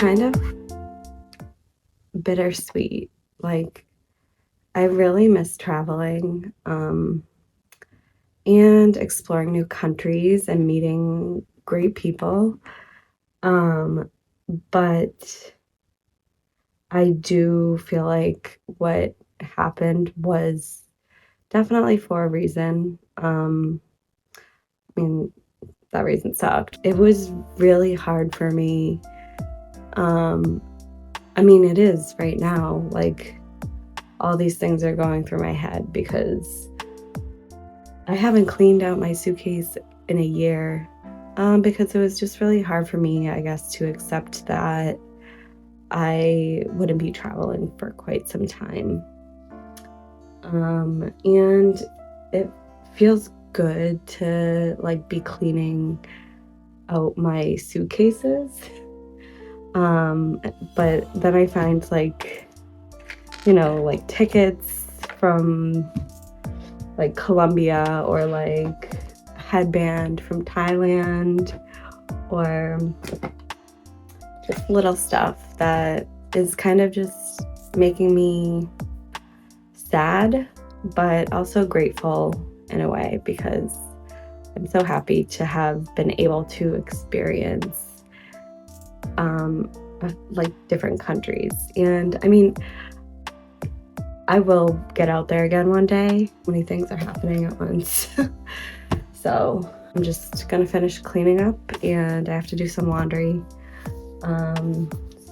kind of bittersweet. Like, I really miss traveling and exploring new countries and meeting great people. But I do feel like what happened was definitely for a reason. I mean, that reason sucked. It was really hard for me. I mean, it is right now. Like, all these things are going through my head because I haven't cleaned out my suitcase in a year, because it was just really hard for me, I guess, to accept that I wouldn't be traveling for quite some time. And it feels good to like be cleaning out my suitcases. But then I find like, like tickets from like Colombia, or like a headband from Thailand, or just little stuff that is kind of just making me sad, but also grateful in a way, because I'm so happy to have been able to experience like different countries. And I mean, I will get out there again one day. Many things are happening at once. So I'm just gonna finish cleaning up, and I have to do some laundry.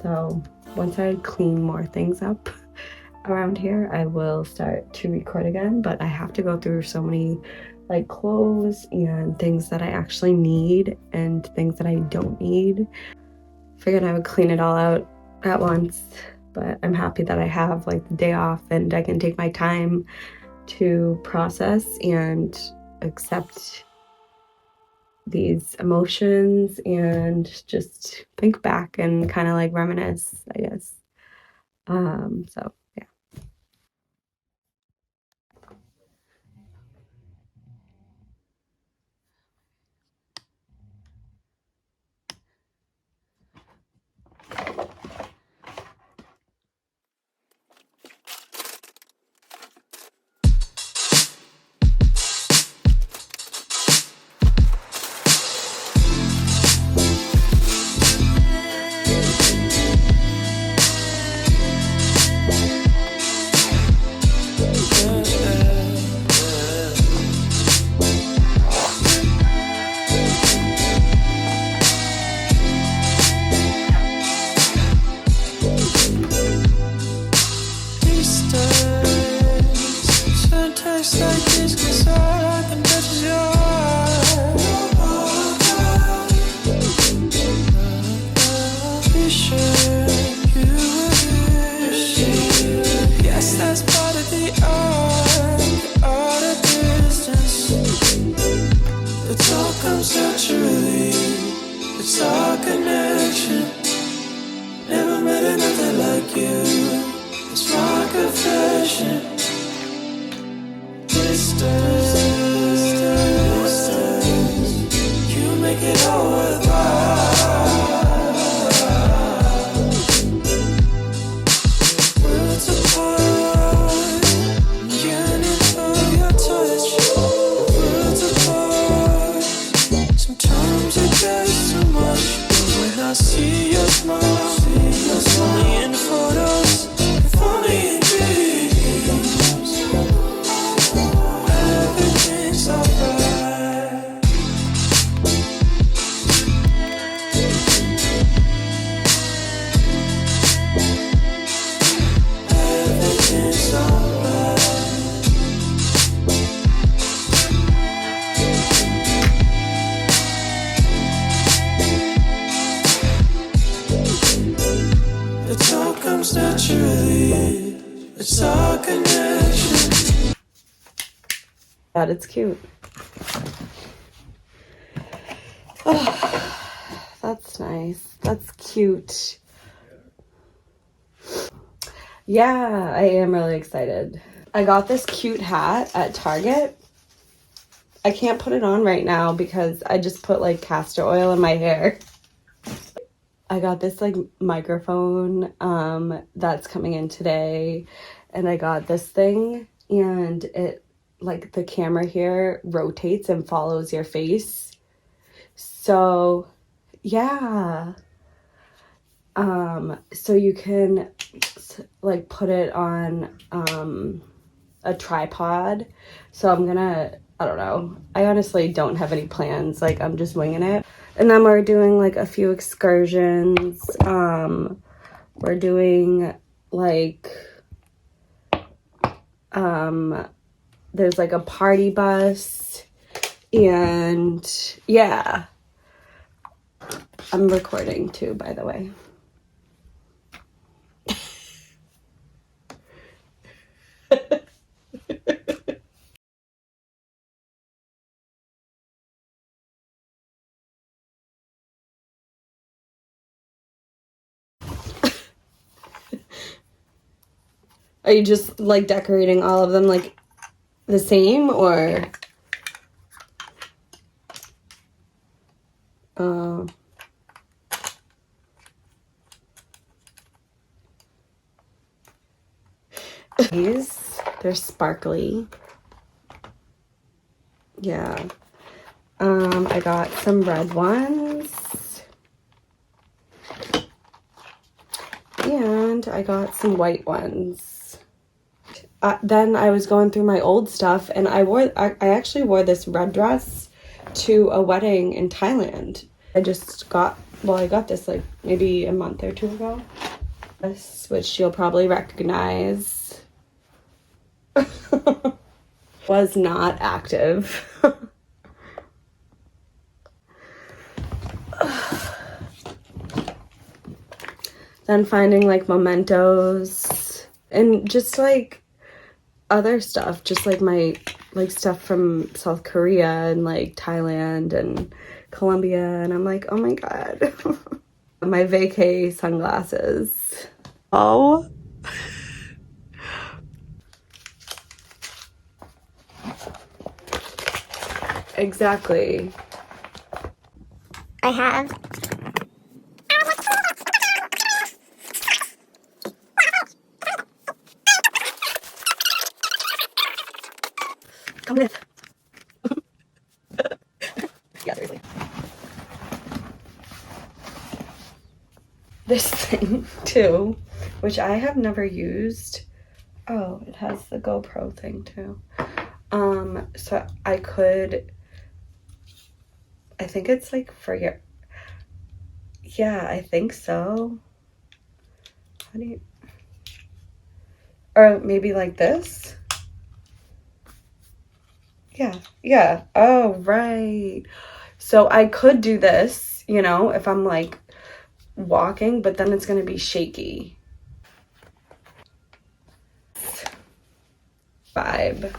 So once I clean more things up around here, I will start to record again. But I have to go through so many like clothes and things that I actually need and things that I don't need. Figured I would clean it all out at once, but I'm happy that I have like the day off and I can take my time to process and accept these emotions and just think back and kind of like reminisce, I guess. So yeah. But it's cute. Oh, that's nice. That's cute. Yeah, I am really excited. I got this cute hat at Target. I can't put it on right now because I just put like castor oil in my hair. I got this like microphone that's coming in today, and I got this thing, and it like the camera here rotates and follows your face. So yeah. So you can like put it on a tripod. So I'm gonna, I don't know. I honestly don't have any plans. Like I'm just winging it. And then we're doing like a few excursions. We're doing like there's like a party bus, and yeah. I'm recording too, by the way. Are you just like decorating all of them like the same, or they're sparkly. Yeah. I got some red ones. And I got some white ones. Then I was going through my old stuff, and I actually wore this red dress to a wedding in Thailand. I got this like maybe a month or two ago. This, which you'll probably recognize. Was not active. Then finding like mementos and just like other stuff, just like my like stuff from South Korea and like Thailand and Colombia, and I'm like, oh my god. My vacay sunglasses. Oh, exactly. I have. Come with. Yeah, seriously. This thing too, which I have never used. Oh, it has the GoPro thing too. So I think it's like for your, yeah, I think so. How do you, or maybe like this? Yeah. Oh, right. So I could do this, if I'm like walking, but then it's gonna be shaky. Vibe.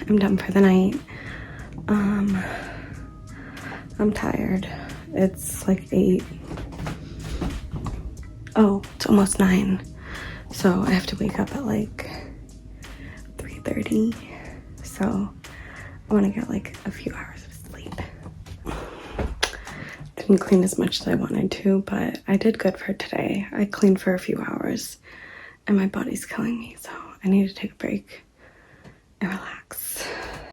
I'm done for the night. I'm tired. It's like 8. Oh, it's almost 9. So I have to wake up at like 3:30. So I want to get like a few hours of sleep. Didn't clean as much as I wanted to, but I did good for today. I cleaned for a few hours and my body's killing me, so I need to take a break and relax.